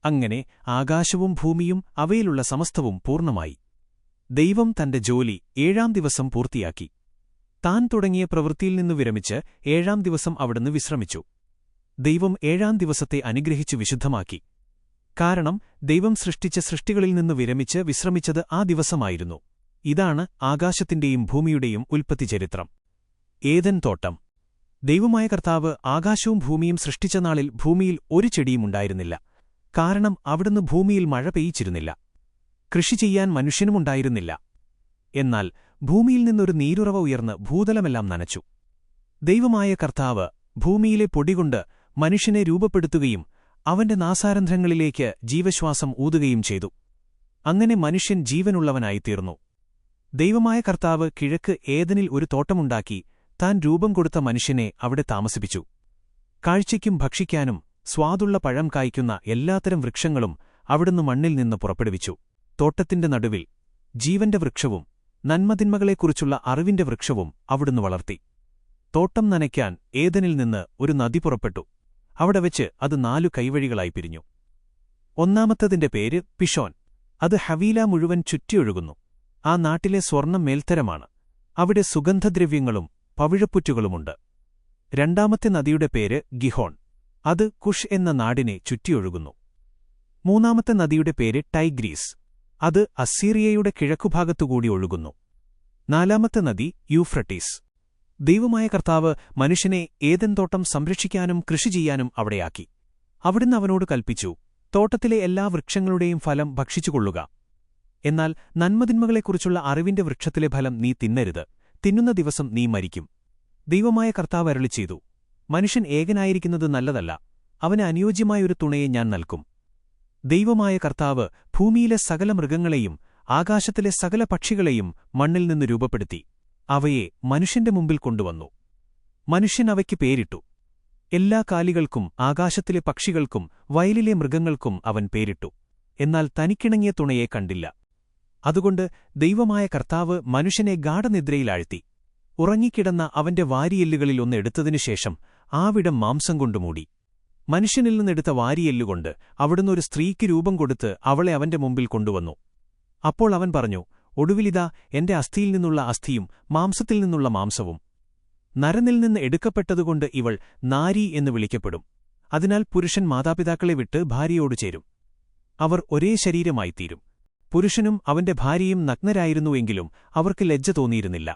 അങ്ങനെ ആകാശവും ഭൂമിയും അവയിലുള്ള സമസ്തവും പൂർണ്ണമായി. ദൈവം തന്റെ ജോലി 7-ാം ദിവസം പൂർത്തിയാക്കി. താൻ തുടങ്ങിയ പ്രവൃത്തിയിൽ നിന്നു വിരമിച്ച് 7-ാം ദിവസം അവിടുന്ന് വിശ്രമിച്ചു. ദൈവം 7-ാം ദിവസത്തെ അനുഗ്രഹിച്ചു വിശുദ്ധമാക്കി. കാരണം ദൈവം സൃഷ്ടിച്ച സൃഷ്ടികളിൽ നിന്നു വിരമിച്ച് വിശ്രമിച്ചത് ആ ദിവസമായിരുന്നു. ഇതാണ് ആകാശത്തിന്റെയും ഭൂമിയുടെയും ഉൽപ്പത്തിചരിത്രം. ഏദൻ തോട്ടം. ദൈവമായ കർത്താവ് ആകാശവും ഭൂമിയും സൃഷ്ടിച്ച നാളിൽ ഭൂമിയിൽ ഒരു ചെടിയും ഉണ്ടായിരുന്നില്ല. കാരണം അവിടുന്ന് ഭൂമിയിൽ മഴ പെയ്യിച്ചിരുന്നില്ല. കൃഷി ചെയ്യാൻ മനുഷ്യനുമുണ്ടായിരുന്നില്ല. എന്നാൽ ഭൂമിയിൽ നിന്നൊരു നീരുറവ ഉയർന്ന് ഭൂതലമെല്ലാം നനച്ചു. ദൈവമായ കർത്താവ് ഭൂമിയിലെ പൊടികൊണ്ട് മനുഷ്യനെ രൂപപ്പെടുത്തുകയും അവന്റെ നാസാരന്ധ്രങ്ങളിലേക്ക് ജീവശ്വാസം ഊതുകയും ചെയ്തു. അങ്ങനെ മനുഷ്യൻ ജീവനുള്ളവനായിത്തീർന്നു. ദൈവമായ കർത്താവ് കിഴക്ക് ഏദനിൽ ഒരു തോട്ടമുണ്ടാക്കി താൻ രൂപം കൊടുത്ത മനുഷ്യനെ അവിടെ താമസിപ്പിച്ചു. കാഴ്ചയ്ക്കും ഭക്ഷിക്കാനും സ്വാദുള്ള പഴം കായ്ക്കുന്ന എല്ലാത്തരം വൃക്ഷങ്ങളും അവിടുന്ന് മണ്ണിൽ നിന്ന് പുറപ്പെടുവിച്ചു. തോട്ടത്തിന്റെ നടുവിൽ ജീവന്റെ വൃക്ഷവും നന്മതിന്മകളെക്കുറിച്ചുള്ള അറിവിന്റെ വൃക്ഷവും അവിടുന്ന് വളർത്തി. തോട്ടം നനയ്ക്കാൻ ഏദനിൽ നിന്ന് ഒരു നദി പുറപ്പെട്ടു. അവിടെ വെച്ച് അത് 4 കൈവഴികളായി പിരിഞ്ഞു. ഒന്നാമത്തതിന്റെ പേര് പിഷോൻ. അത് ഹവീല മുഴുവൻ ചുറ്റിയൊഴുകുന്നു. ആ നാട്ടിലെ സ്വർണ്ണം മേൽത്തരമാണ്. അവിടെ സുഗന്ധദ്രവ്യങ്ങളും പവിഴപ്പുറ്റുകളുമുണ്ട്. രണ്ടാമത്തെ നദിയുടെ പേര് ഗിഹോൺ. അത് കുഷ് എന്ന നാടിനെ ചുറ്റിയൊഴുകുന്നു. മൂന്നാമത്തെ നദിയുടെ പേര് ടൈഗ്രീസ്. അത് അസ്സീറിയയുടെ കിഴക്കുഭാഗത്തുകൂടി ഒഴുകുന്നു. നാലാമത്തെ നദി യൂഫ്രട്ടീസ്. ദൈവമായ കർത്താവ് മനുഷ്യനെ ഏദൻ തോട്ടം സംരക്ഷിക്കാനും കൃഷി ചെയ്യാനും അവിടെയാക്കി. അവിടുന്ന് അവനോട് കൽപ്പിച്ചു, തോട്ടത്തിലെ എല്ലാ വൃക്ഷങ്ങളുടെയും ഫലം ഭക്ഷിച്ചുകൊള്ളുക. എന്നാൽ നന്മതിന്മകളെക്കുറിച്ചുള്ള അറിവിന്റെ വൃക്ഷത്തിലെ ഫലം നീ തിന്നരുത്. തിന്നുന്ന ദിവസം നീ മരിക്കും. ദൈവമായ കർത്താവ് അരുളിച്ചെയ്തു, മനുഷ്യൻ ഏകനായിരിക്കുന്നത് നല്ലതല്ല. അവന് അനുയോജ്യമായൊരു തുണയെ ഞാൻ നൽകും. ദൈവമായ കർത്താവ് ഭൂമിയിലെ സകല മൃഗങ്ങളെയും ആകാശത്തിലെ സകല പക്ഷികളെയും മണ്ണിൽ നിന്ന് രൂപപ്പെടുത്തി അവയെ മനുഷ്യന്റെ മുമ്പിൽ കൊണ്ടുവന്നു. മനുഷ്യൻ അവയ്ക്ക് പേരിട്ടു. എല്ലാ കാലികൾക്കും ആകാശത്തിലെ പക്ഷികൾക്കും വയലിലെ മൃഗങ്ങൾക്കും അവൻ പേരിട്ടു. എന്നാൽ തനിക്കിണങ്ങിയ തുണയെ കണ്ടില്ല. അതുകൊണ്ട് ദൈവമായ കർത്താവ് മനുഷ്യനെ ഗാഢനിദ്രയിലാഴ്ത്തി. ഉറങ്ങിക്കിടന്ന അവന്റെ വാരിയെല്ലുകളിൽ ഒന്ന് എടുത്തതിനുശേഷം ആവിടം മാംസം കൊണ്ട് മൂടി. മനുഷ്യനിൽ നിന്നെടുത്ത വാരിയെല്ലുകൊണ്ട് അവിടുന്ന് ഒരു സ്ത്രീക്ക് രൂപം കൊടുത്ത് അവളെ അവന്റെ മുമ്പിൽ കൊണ്ടുവന്നു. അപ്പോൾ അവൻ പറഞ്ഞു, ഒടുവിലിതാ എന്റെ അസ്ഥിയിൽ നിന്നുള്ള അസ്ഥിയും മാംസത്തിൽ നിന്നുള്ള മാംസവും. നരനിൽ നിന്ന് എടുക്കപ്പെട്ടതുകൊണ്ട് ഇവൾ നാരി എന്ന് വിളിക്കപ്പെടും. അതിനാൽ പുരുഷൻ മാതാപിതാക്കളെ വിട്ട് ഭാര്യയോട് ചേരും. അവർ ഒരേ ശരീരമായിത്തീരും. പുരുഷനും അവന്റെ ഭാര്യയും നഗ്നരായിരുന്നുവെങ്കിലും അവർക്ക് ലജ്ജ തോന്നിയിരുന്നില്ല.